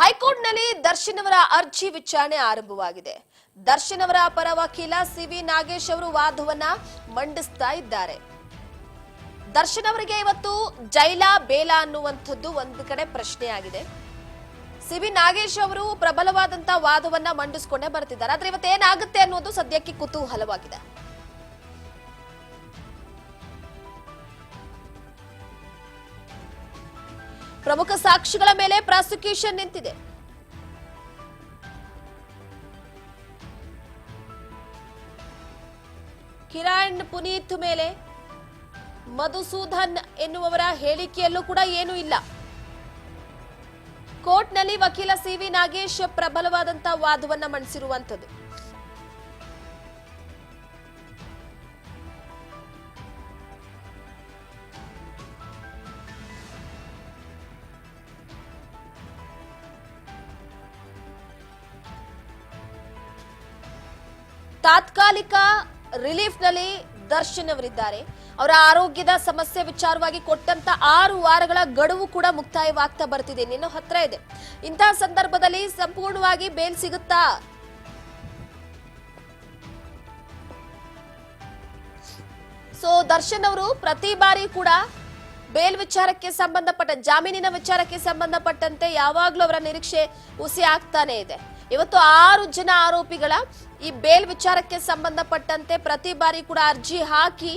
ಹೈಕೋರ್ಟ್ನಲ್ಲಿ ದರ್ಶನ್ ಅವರ ಅರ್ಜಿ ವಿಚಾರಣೆ ಆರಂಭವಾಗಿದೆ. ದರ್ಶನ್ ಅವರ ಪರ ವಕೀಲ ಸಿವಿ ನಾಗೇಶ್ ಅವರು ವಾದವನ್ನ ಮಂಡಿಸ್ತಾ ಇದ್ದಾರೆ. ದರ್ಶನ್ ಅವರಿಗೆ ಇವತ್ತು ಜೈಲಾ ಬೇಲಾ ಅನ್ನುವಂಥದ್ದು ಒಂದು ಕಡೆ ಪ್ರಶ್ನೆಯಾಗಿದೆ. ಸಿವಿ ನಾಗೇಶ್ ಅವರು ಪ್ರಬಲವಾದಂತಹ ವಾದವನ್ನ ಮಂಡಿಸಿಕೊಂಡೇ ಬರ್ತಿದ್ದಾರೆ. ಆದ್ರೆ ಇವತ್ತು ಏನಾಗುತ್ತೆ ಅನ್ನೋದು ಸದ್ಯಕ್ಕೆ ಕುತೂಹಲವಾಗಿದೆ. ಪ್ರಮುಖ ಸಾಕ್ಷಿಗಳ ಮೇಲೆ ಪ್ರಾಸಿಕ್ಯೂಷನ್ ನಿಂತಿದೆ. ಕಿರಣ್ ಪುನೀತ್ ಮೇಲೆ ಮಧುಸೂದನ್ ಎನ್ನುವವರ ಹೇಳಿಕೆಯಲ್ಲೂ ಕೂಡ ಏನೂ ಇಲ್ಲ. ಕೋರ್ಟ್ನಲ್ಲಿ ವಕೀಲ ಸಿವಿ ನಾಗೇಶ್ ಪ್ರಬಲವಾದಂತಹ ವಾದವನ್ನ ಮಂಡಿಸಿರುವಂತದ್ದು. ತಾತ್ಕಾಲಿಕ ರಿಲೀಫ್ನಲ್ಲಿ ದರ್ಶನ್ ಅವರಿದ್ದಾರೆ. ಅವರ ಆರೋಗ್ಯದ ಸಮಸ್ಯೆ ವಿಚಾರವಾಗಿ ಕೊಟ್ಟಂತ 6 ವಾರಗಳ ಗಡುವು ಕೂಡ ಮುಕ್ತಾಯವಾಗ್ತಾ ಬರ್ತಿದೆ, ಇನ್ನೇನು ಹತ್ರ ಇದೆ. ಇಂತಹ ಸಂದರ್ಭದಲ್ಲಿ ಸಂಪೂರ್ಣವಾಗಿ ಬೇಲ್ ಸಿಗುತ್ತಾ? ಸೊ ದರ್ಶನ್ ಅವರು ಪ್ರತಿ ಬಾರಿ ಕೂಡ ಬೇಲ್ ವಿಚಾರಕ್ಕೆ ಸಂಬಂಧಪಟ್ಟ ಜಾಮೀನಿನ ವಿಚಾರಕ್ಕೆ ಸಂಬಂಧಪಟ್ಟಂತೆ ಯಾವಾಗ್ಲೂ ಅವರ ನಿರೀಕ್ಷೆ ಹುಸಿ ಆಗ್ತಾನೆ ಇದೆ. ಇವತ್ತು 6 ಜನ ಆರೋಪಿಗಳ ಈ ಬೇಲ್ ವಿಚಾರಕ್ಕೆ ಸಂಬಂಧಪಟ್ಟಂತೆ ಪ್ರತಿ ಬಾರಿ ಕೂಡ ಅರ್ಜಿ ಹಾಕಿ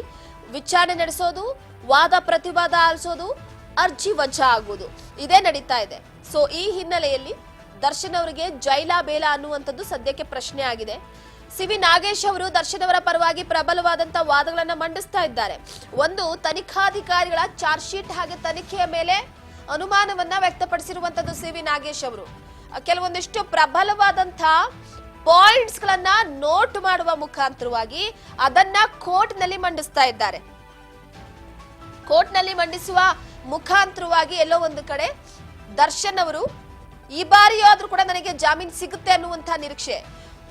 ವಿಚಾರಣೆ ನಡೆಸೋದು, ವಾದ ಪ್ರತಿವಾದ ಆಲಿಸೋದು, ಅರ್ಜಿ ವಜಾ ಆಗುವುದು, ಇದೇ ನಡೀತಾ ಇದೆ. ಸೊ ಈ ಹಿನ್ನೆಲೆಯಲ್ಲಿ ದರ್ಶನ್ ಅವರಿಗೆ ಜೈಲಾ ಬೇಲಾ ಅನ್ನುವಂಥದ್ದು ಸದ್ಯಕ್ಕೆ ಪ್ರಶ್ನೆ ಆಗಿದೆ. ಸಿವಿ ನಾಗೇಶ್ ಅವರು ದರ್ಶನ್ ಅವರ ಪರವಾಗಿ ಪ್ರಬಲವಾದಂತಹ ವಾದಗಳನ್ನ ಮಂಡಿಸ್ತಾ ಇದ್ದಾರೆ. ಒಂದು, ತನಿಖಾಧಿಕಾರಿಗಳ ಚಾರ್ಜ್ ಶೀಟ್ ಹಾಗೆ ತನಿಖೆಯ ಮೇಲೆ ಅನುಮಾನವನ್ನ ವ್ಯಕ್ತಪಡಿಸಿರುವಂತದ್ದು ಸಿವಿ ನಾಗೇಶ್ ಅವರು ಕೆಲವೊಂದಿಷ್ಟು ಪ್ರಬಲವಾದಂತಹ ಪಾಯಿಂಟ್ಸ್ ಗಳನ್ನ ನೋಟ್ ಮಾಡುವ ಮುಖಾಂತರವಾಗಿ ಅದನ್ನ ಕೋರ್ಟ್ ನಲ್ಲಿ ಮಂಡಿಸ್ತಾ ಇದ್ದಾರೆ. ಕೋರ್ಟ್ ನಲ್ಲಿ ಮಂಡಿಸುವ ಮುಖಾಂತರವಾಗಿ ಎಲ್ಲೋ ಒಂದು ಕಡೆ ದರ್ಶನ್ ಅವರು ಈ ಬಾರಿಯಾದ್ರೂ ಕೂಡ ನನಗೆ ಜಾಮೀನು ಸಿಗುತ್ತೆ ಅನ್ನುವಂತಹ ನಿರೀಕ್ಷೆ.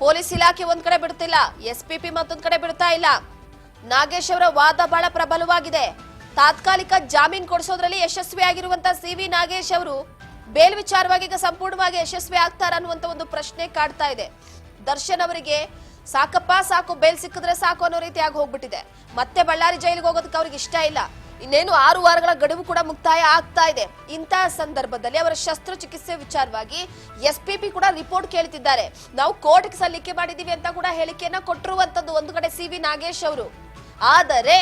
ಪೊಲೀಸ್ ಇಲಾಖೆ ಒಂದ್ ಕಡೆ ಬಿಡ್ತಿಲ್ಲ, SPP ಮತ್ತೊಂದ್ ಕಡೆ ಬಿಡ್ತಾ ಇಲ್ಲ. ನಾಗೇಶ್ ಅವರ ವಾದ ಬಹಳ ಪ್ರಬಲವಾಗಿದೆ. ತಾತ್ಕಾಲಿಕ ಜಾಮೀನು ಕೊಡಿಸೋದ್ರಲ್ಲಿ ಯಶಸ್ವಿಯಾಗಿರುವಂತಹ ಸಿವಿ ನಾಗೇಶ್ ಅವರು ಬೇಲ್ ವಿಚಾರವಾಗಿ ಈಗ ಸಂಪೂರ್ಣವಾಗಿ ಯಶಸ್ವಿ ಆಗ್ತಾರ ಅನ್ನುವಂತ ಒಂದು ಪ್ರಶ್ನೆ ಕಾಡ್ತಾ ಇದೆ. ದರ್ಶನ್ ಅವರಿಗೆ ಸಾಕಪ್ಪ ಸಾಕು, ಬೇಲ್ ಸಿಕ್ಕಿದ್ರೆ ಸಾಕು ಅನ್ನೋ ರೀತಿಯಾಗಿ ಹೋಗ್ಬಿಟ್ಟಿದೆ. ಮತ್ತೆ ಬಳ್ಳಾರಿ ಜೈಲಿಗೆ ಹೋಗೋದಕ್ಕೆ ಅವ್ರಿಗೆ ಇಷ್ಟ ಇಲ್ಲ. ಇನ್ನೇನು 6 ವಾರಗಳ ಗಡುವು ಕೂಡ ಮುಕ್ತಾಯ ಆಗ್ತಾ ಇದೆ. ಇಂತಹ ಸಂದರ್ಭದಲ್ಲಿ ಅವರ ಶಸ್ತ್ರಚಿಕಿತ್ಸೆ ವಿಚಾರವಾಗಿ SPP ಕೂಡ ರಿಪೋರ್ಟ್ ಕೇಳ್ತಿದ್ದಾರೆ. ನಾವು ಕೋರ್ಟ್ಗೆ ಸಲ್ಲಿಕೆ ಮಾಡಿದೀವಿ ಅಂತ ಕೂಡ ಹೇಳಿಕೆಯನ್ನ ಕೊಟ್ಟಿರುವಂತದ್ದು ಒಂದು ಕಡೆ ಸಿವಿ ನಾಗೇಶ್ ಅವರು. ಆದರೆ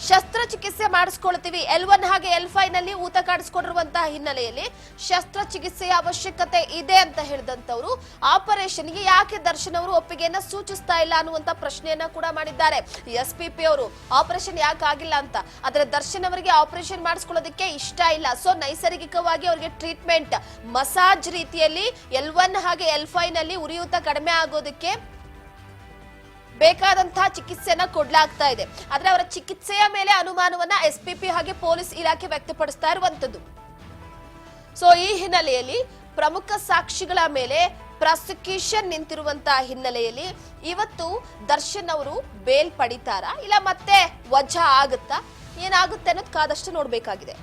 ಶಸ್ತ್ರಚಿಕಿತ್ಸೆ ಮಾಡಿಸ್ಕೊಳ್ತೀವಿ, L1 ಹಾಗೆ L5 ನಲ್ಲಿ ಊತ ಕಾಡಿಸ್ಕೊಂಡಿರುವಂತಹ ಹಿನ್ನೆಲೆಯಲ್ಲಿ ಶಸ್ತ್ರಚಿಕಿತ್ಸೆಯ ಅವಶ್ಯಕತೆ ಇದೆ ಅಂತ ಹೇಳಿದಂತವರು ಆಪರೇಷನ್ಗೆ ಯಾಕೆ ದರ್ಶನ್ ಅವರು ಒಪ್ಪಿಗೆಯನ್ನ ಸೂಚಿಸ್ತಾ ಇಲ್ಲ ಅನ್ನುವಂತ ಪ್ರಶ್ನೆಯನ್ನ ಕೂಡ ಮಾಡಿದ್ದಾರೆ. SPP ಅವರು ಆಪರೇಷನ್ ಯಾಕೆ ಆಗಿಲ್ಲ ಅಂತ. ಆದ್ರೆ ದರ್ಶನ್ ಅವರಿಗೆ ಆಪರೇಷನ್ ಮಾಡಿಸ್ಕೊಳ್ಳೋದಕ್ಕೆ ಇಷ್ಟ ಇಲ್ಲ. ಸೊ ನೈಸರ್ಗಿಕವಾಗಿ ಅವರಿಗೆ ಟ್ರೀಟ್ಮೆಂಟ್ ಮಸಾಜ್ ರೀತಿಯಲ್ಲಿ L1 ಹಾಗೆ L5 ನಲ್ಲಿ ಉರಿಯೂತ ಕಡಿಮೆ ಆಗೋದಕ್ಕೆ ಬೇಕಾದಂತಹ ಚಿಕಿತ್ಸೆಯನ್ನ ಕೊಡ್ಲಾಗ್ತಾ ಇದೆ. ಆದ್ರೆ ಅವರ ಚಿಕಿತ್ಸೆಯ ಮೇಲೆ ಅನುಮಾನವನ್ನ SPP ಹಾಗೆ ಪೊಲೀಸ್ ಇಲಾಖೆ ವ್ಯಕ್ತಪಡಿಸ್ತಾ ಇರುವಂತದ್ದು. ಸೊ ಈ ಹಿನ್ನೆಲೆಯಲ್ಲಿ ಪ್ರಮುಖ ಸಾಕ್ಷಿಗಳ ಮೇಲೆ ಪ್ರಾಸಿಕ್ಯೂಷನ್ ನಿಂತಿರುವಂತಹ ಹಿನ್ನೆಲೆಯಲ್ಲಿ ಇವತ್ತು ದರ್ಶನ್ ಅವರು ಬೇಲ್ ಪಡಿತಾರಾ ಇಲ್ಲ ಮತ್ತೆ ವಜಾ ಆಗುತ್ತಾ, ಏನಾಗುತ್ತೆ ಅನ್ನೋದು ಕಾದಷ್ಟು ನೋಡ್ಬೇಕಾಗಿದೆ.